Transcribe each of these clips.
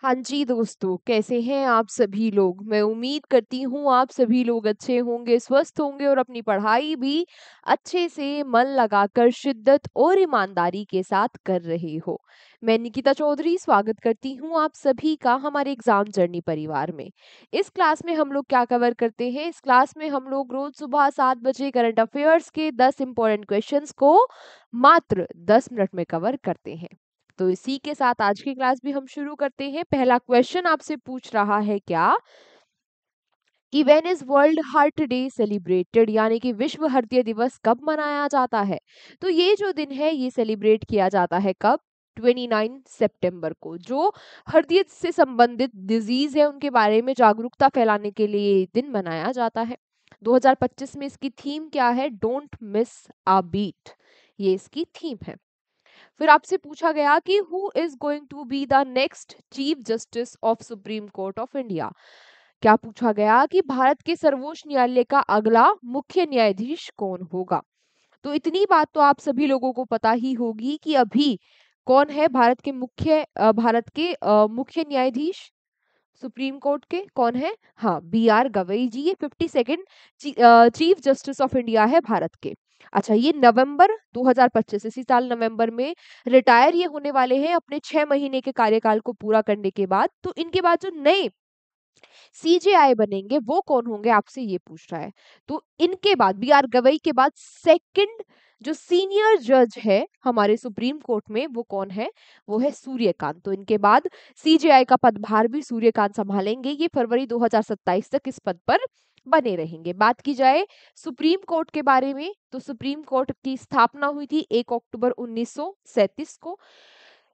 हाँ जी दोस्तों, कैसे हैं आप सभी लोग? मैं उम्मीद करती हूँ आप सभी लोग अच्छे होंगे, स्वस्थ होंगे और अपनी पढ़ाई भी अच्छे से मन लगाकर शिद्दत और ईमानदारी के साथ कर रहे हो। मैं निकिता चौधरी स्वागत करती हूँ आप सभी का हमारे एग्जाम जर्नी परिवार में। इस क्लास में हम लोग क्या कवर करते हैं? इस क्लास में हम लोग रोज सुबह 7 बजे करंट अफेयर्स के 10 इंपॉर्टेंट क्वेश्चंस को मात्र 10 मिनट में कवर करते हैं। तो इसी के साथ आज की क्लास भी हम शुरू करते हैं। पहला क्वेश्चन आपसे पूछ रहा है क्या कि when is world heart day celebrated, यानी कि विश्व हृदय दिवस कब मनाया जाता है? तो ये जो दिन है ये सेलिब्रेट किया जाता है कब? 29 सितंबर को। जो हृदय से संबंधित डिजीज है उनके बारे में जागरूकता फैलाने के लिए ये दिन मनाया जाता है। 2025 में इसकी थीम क्या है? डोंट मिस अ बीट, ये इसकी थीम है। फिर आपसे पूछा गया कि who is going to be the next chief justice of supreme court of India. क्या पूछा गया कि भारत के सर्वोच्च न्यायालय का अगला मुख्य न्यायाधीश कौन होगा? तो इतनी बात तो आप सभी लोगों को पता ही होगी कि अभी कौन है भारत के मुख्य न्यायाधीश सुप्रीम कोर्ट के? कौन है? हाँ, बी आर गवई जी, ये 52nd chief justice of India है भारत के। अच्छा, ये नवंबर 2025, इसी साल नवंबर में रिटायर ये होने वाले हैं अपने 6 महीने के कार्यकाल को पूरा करने के बाद। तो इनके बाद जो नए सीजेआई बनेंगे वो कौन होंगे, आपसे ये पूछ रहा है। तो इनके बाद बी आर गवई के बाद सेकंड जो सीनियर जज है हमारे सुप्रीम कोर्ट में वो कौन है? वो है सूर्यकांत। तो इनके बाद सीजेआई का पदभार भी सूर्यकांत संभालेंगे। ये फरवरी 2027 तक इस पद पर बने रहेंगे। बात की जाए सुप्रीम कोर्ट के बारे में तो सुप्रीम कोर्ट की स्थापना हुई थी 1 अक्टूबर 1937 को।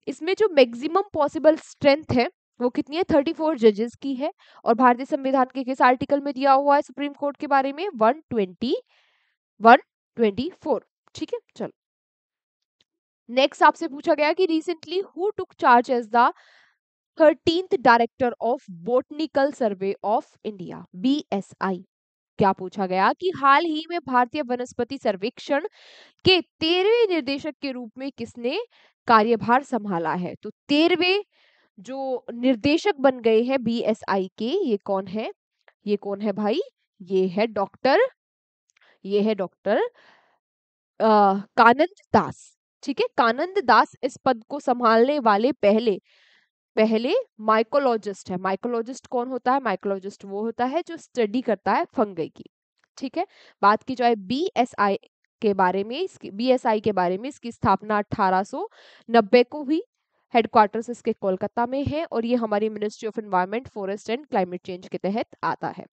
इसमें जो मैक्सिमम पॉसिबल स्ट्रेंथ है वो कितनी है? 34 जजेस की है। और भारतीय संविधान के किस आर्टिकल में दिया हुआ है सुप्रीम कोर्ट के बारे में? 124। ठीक है, चलो नेक्स्ट आपसे पूछा गया कि recently who took charge as the 13th director of botanical survey of India, BSI। क्या पूछा गया कि हाल ही में भारतीय वनस्पति सर्वेक्षण के 13वें निर्देशक के रूप में किसने कार्यभार संभाला है? तो 13वें जो निर्देशक बन गए हैं BSI के, ये कौन है? ये कौन है भाई? ये है डॉक्टर कानंद दास। ठीक है, कानंद दास इस पद को संभालने वाले पहले पहले माइकोलॉजिस्ट है। माइकोलॉजिस्ट कौन होता है? माइकोलॉजिस्ट वो होता है जो स्टडी करता है फंगई की। ठीक है, बात की जाए बीएसआई के बारे में, इसकी स्थापना 1890 को हुई। हेडक्वार्टर्स इसके कोलकाता में है और ये हमारी ministry of environment, forest and climate change के तहत आता है।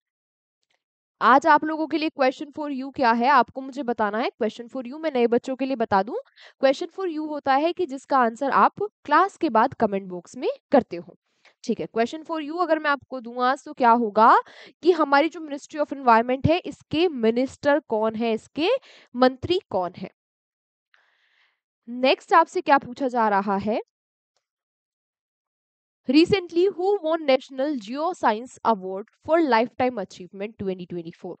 आज आप लोगों के लिए क्वेश्चन फॉर यू क्या है, आपको मुझे बताना है। क्वेश्चन फॉर यू मैं नए बच्चों के लिए बता दूं, क्वेश्चन फॉर यू होता है कि जिसका आंसर आप क्लास के बाद कमेंट बॉक्स में करते हो। ठीक है, क्वेश्चन फॉर यू अगर मैं आपको दूं आज तो क्या होगा कि हमारी जो मिनिस्ट्री ऑफ एनवायरनमेंट है इसके मिनिस्टर कौन है, इसके मंत्री कौन है। नेक्स्ट आपसे क्या पूछा जा रहा है? Recently who won national geo science award for life time achievement 2024?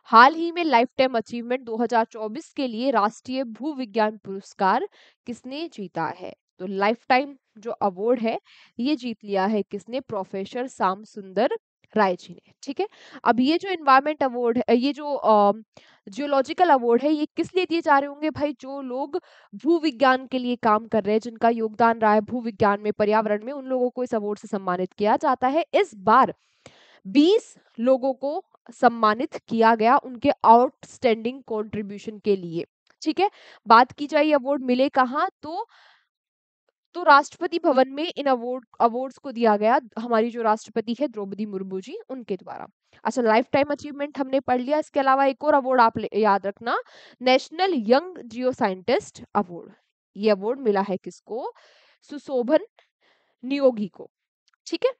हाल ही में लाइफ टाइम अचीवमेंट 2024 के लिए राष्ट्रीय भूविज्ञान पुरस्कार किसने जीता है? तो लाइफ टाइम जो अवार्ड है ये जीत लिया है किसने? प्रोफेसर श्याम सुंदर राय जी ने। ठीक है, अब ये जो एनवायरमेंट अवार्ड है, ये जो जियोलॉजिकल अवार्ड है, ये किस लिए दिए जा रहे होंगे भाई? जो लोग भूविज्ञान के लिए काम कर रहे हैं, जिनका योगदान रहा है भूविज्ञान में, पर्यावरण में, उन लोगों को इस अवार्ड से सम्मानित किया जाता है। इस बार 20 लोगों को सम्मानित किया गया उनके आउटस्टैंडिंग कंट्रीब्यूशन के लिए। ठीक है, बात की जाए अवार्ड मिले कहाँ? तो राष्ट्रपति भवन में इन अवार्ड्स को दिया गया, हमारी जो राष्ट्रपति है द्रौपदी मुर्मू जी उनके द्वारा। अच्छा, लाइफ टाइम अचीवमेंट हमने पढ़ लिया। इसके अलावा एक और अवार्ड आप याद रखना, नेशनल यंग जियो साइंटिस्ट अवार्ड। ये अवार्ड मिला है किसको? सुशोभन नियोगी को। ठीक है,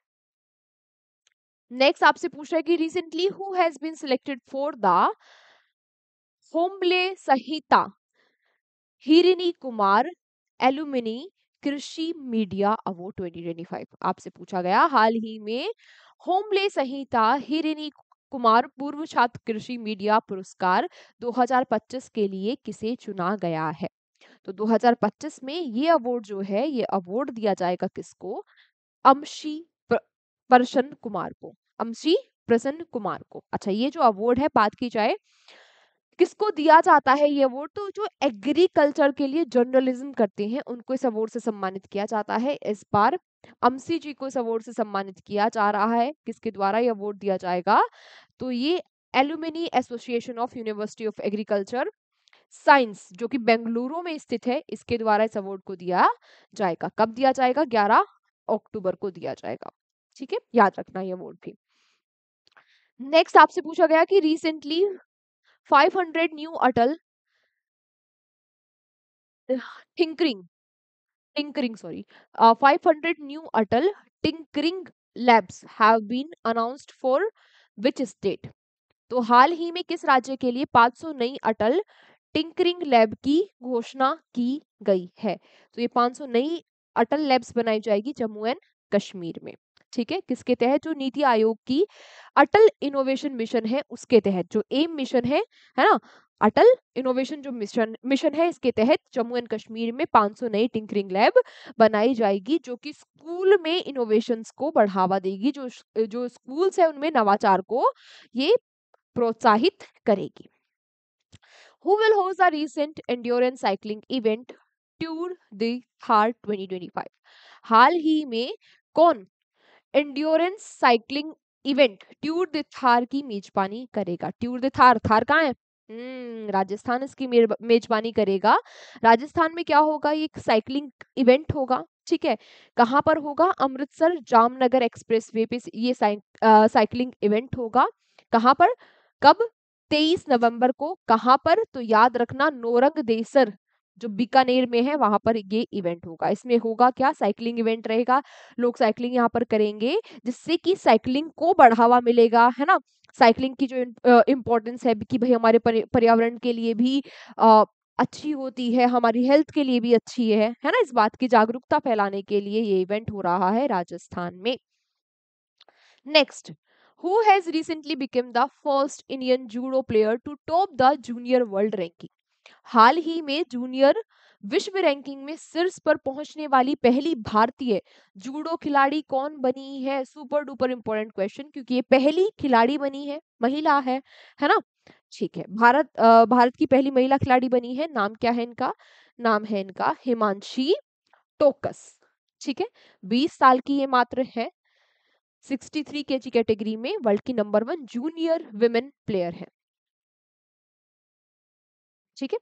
नेक्स्ट आपसे पूछ रहा है कि recently who has been selected for the होमले संहिता हिरिनी Kumar alumni Krishi media award 2025? आपसे पूछा गया हाल ही में होमले संहिता हिरिनी कुमार पूर्व छात्र कृषि मीडिया पुरस्कार 2025 के लिए किसे चुना गया है? तो 2025 में ये अवार्ड जो है ये अवार्ड दिया जाएगा किसको? अमशी प्रसन्न कुमार को। अमशी प्रसन्न कुमार को। अच्छा, ये जो अवार्ड है, बात की जाए किसको दिया जाता है ये अवार्ड, तो जो एग्रीकल्चर के लिए जर्नलिज्म करते हैं उनको इस अवार्ड से सम्मानित किया जाता है। इस बार अमसी जी को इस अवार्ड से सम्मानित किया जा रहा है। किसके द्वारा ये अवार्ड दिया जाएगा, तो ये alumni association of university of agriculture science, जो कि बेंगलुरु में स्थित है, इसके द्वारा इस अवार्ड को दिया जाएगा। कब दिया जाएगा, 11 अक्टूबर को दिया जाएगा। ठीक है, याद रखना ये अवार्ड भी। नेक्स्ट आपसे पूछा गया कि recently 500 new Atal थिंकरिंग tinkering sorry 500 new atal tinkering labs have been announced for which state। तो हाल ही में किस राज्य के लिए 500 नई अटल टिंकरिंग लैब की घोषणा की गई है। तो ये 500 नई अटल लैब्स बनाई जाएगी जम्मू एंड कश्मीर में। ठीक है, किसके तहत, जो नीति आयोग की अटल इनोवेशन मिशन है उसके तहत, जो एम मिशन है ना, अटल इनोवेशन जो मिशन मिशन है, इसके तहत जम्मू एंड कश्मीर में 500 नई टिंकरिंग लैब बनाई जाएगी, जो कि स्कूल में इनोवेशंस को बढ़ावा देगी, जो स्कूल्स है उनमें नवाचार को ये प्रोत्साहित करेगी। Who will host the recent endurance cycling event Tour de Thar 2025? हाल ही में कौन एंड्योरेंस साइकिलिंग इवेंट ट्यूर दे थार की मेजबानी करेगा। ट्यूर दे थार, थार कहाँ है, राजस्थान इसकी मेजबानी करेगा। राजस्थान में क्या होगा, ये एक साइकिलिंग इवेंट होगा। ठीक है, कहाँ पर होगा, अमृतसर जामनगर एक्सप्रेसवे पे ये साइकिलिंग इवेंट होगा। कहाँ पर, कब, 23 नवंबर को। कहाँ पर, तो याद रखना नोरंग देसर जो बीकानेर में है वहां पर ये इवेंट होगा। इसमें होगा क्या, साइकिलिंग इवेंट रहेगा, लोग साइकिलिंग यहाँ पर करेंगे, जिससे कि साइकिलिंग को बढ़ावा मिलेगा, है ना। साइकिलिंग की जो इम्पोर्टेंस है कि भाई हमारे पर्यावरण के लिए भी अ, अच्छी होती है, हमारी हेल्थ के लिए भी अच्छी है ना। इस बात की जागरूकता फैलाने के लिए ये इवेंट हो रहा है राजस्थान में। Next, who has recently become the first Indian judo player to top the junior world ranking. हाल ही में जूनियर विश्व रैंकिंग में शीर्ष पर पहुंचने वाली पहली भारतीय जूडो खिलाड़ी कौन बनी है। सुपर डुपर इंपॉर्टेंट क्वेश्चन, क्योंकि ये पहली खिलाड़ी बनी है, महिला है ना। ठीक है, भारत की पहली महिला खिलाड़ी बनी है। नाम क्या है इनका, नाम है इनका हिमांशी टोकस। ठीक है, 20 साल की ये मात्र है, 63 केजी कैटेगरी में वर्ल्ड की नंबर 1 जूनियर विमेन प्लेयर है। ठीक है,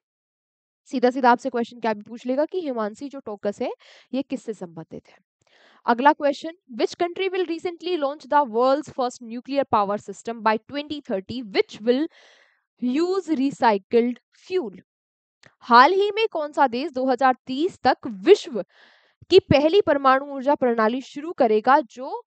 सीधा सीधा आपसे क्वेश्चन क्या भी पूछ लेगा कि हिमांशी जो टोकस है ये किससे संबंधित है। अगला question, which country will recently launch the world's first nuclear power system by 2030 which will use recycled fuel. हाल ही में कौन सा देश 2030 तक विश्व की पहली परमाणु ऊर्जा प्रणाली शुरू करेगा जो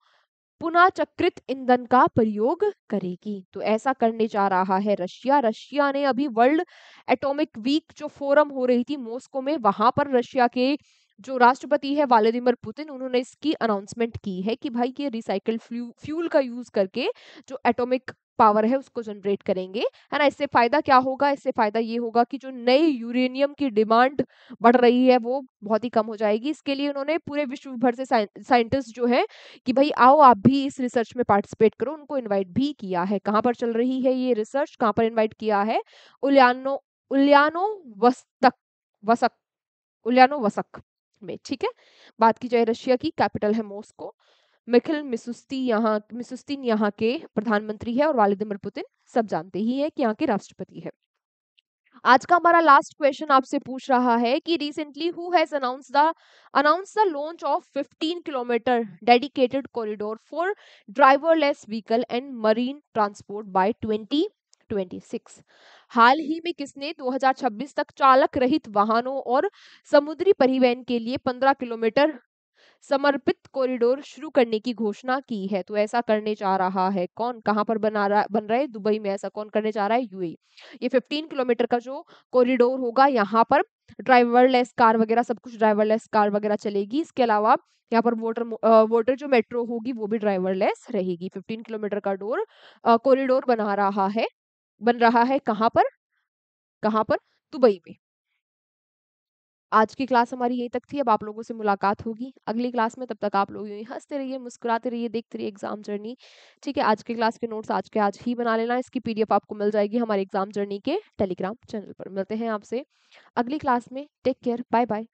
पुनः चक्रित ईंधन का प्रयोग करेगी। तो ऐसा करने जा रहा है रशिया। रशिया ने अभी वर्ल्ड एटॉमिक वीक जो फोरम हो रही थी मॉस्को में, वहां पर रशिया के जो राष्ट्रपति है व्लादिमीर पुतिन, उन्होंने इसकी अनाउंसमेंट की है कि भाई ये रिसाइकल्ड फ्यूल का यूज करके जो एटॉमिक पावर है उसको जनरेट करेंगे, है ना। इससे फायदा क्या होगा, इससे फायदा ये होगा कि जो नए यूरेनियम की डिमांड बढ़ रही है वो बहुत ही कम हो जाएगी। इसके लिए उन्होंने पूरे विश्व भर से साइंटिस्ट जो है कि भाई आओ आप भी इस रिसर्च में पार्टिसिपेट करो, उनको इनवाइट भी किया है। कहाँ पर चल रही है ये रिसर्च, कहाँ पर इनवाइट किया है, उलियानो उलियानो वस्तक वसक उलियानो वसक में। ठीक है, बात की जाए रशिया की, कैपिटल है मॉस्को। मिखिल मिशुस्तिन यहाँ के प्रधानमंत्री है और व्लादिमीर पुतिन सब जानते ही है कि यहाँ के राष्ट्रपति है। आज का हमारा लास्ट क्वेश्चन आपसे पूछ रहा है कि recently who has announce the launch of 15 kilometre dedicated corridor for driverless vehicle and marine transport bye 2026। हाल ही में किसने 2026 तक चालक रहित वाहनों और समुद्री परिवहन के लिए 15 किलोमीटर समर्पित कॉरिडोर शुरू करने की घोषणा की है। तो ऐसा करने जा रहा है कौन, कहां पर बन रहा है, दुबई में। ऐसा कौन करने जा रहा है, यूएई। ये 15 किलोमीटर का जो कॉरिडोर होगा यहाँ पर ड्राइवरलेस कार वगैरह सब कुछ ड्राइवरलेस कार वगैरह चलेगी। इसके अलावा यहाँ पर वोटर जो मेट्रो होगी वो भी ड्राइवरलेस रहेगी। 15 किलोमीटर का कॉरिडोर बन रहा है कहाँ पर, कहाँ पर, दुबई में। आज की क्लास हमारी यहीं तक थी, अब आप लोगों से मुलाकात होगी अगली क्लास में। तब तक आप लोग यूँ ही हँसते रहिए, मुस्कुराते रहिए, देखते रहिए एग्ज़ाम जर्नी। ठीक है, आज की क्लास के नोट्स आज के आज ही बना लेना। इसकी पीडीएफ आपको मिल जाएगी हमारे एग्ज़ाम जर्नी के टेलीग्राम चैनल पर। मिलते हैं आपसे अगली क्लास में। Take care, bye-bye.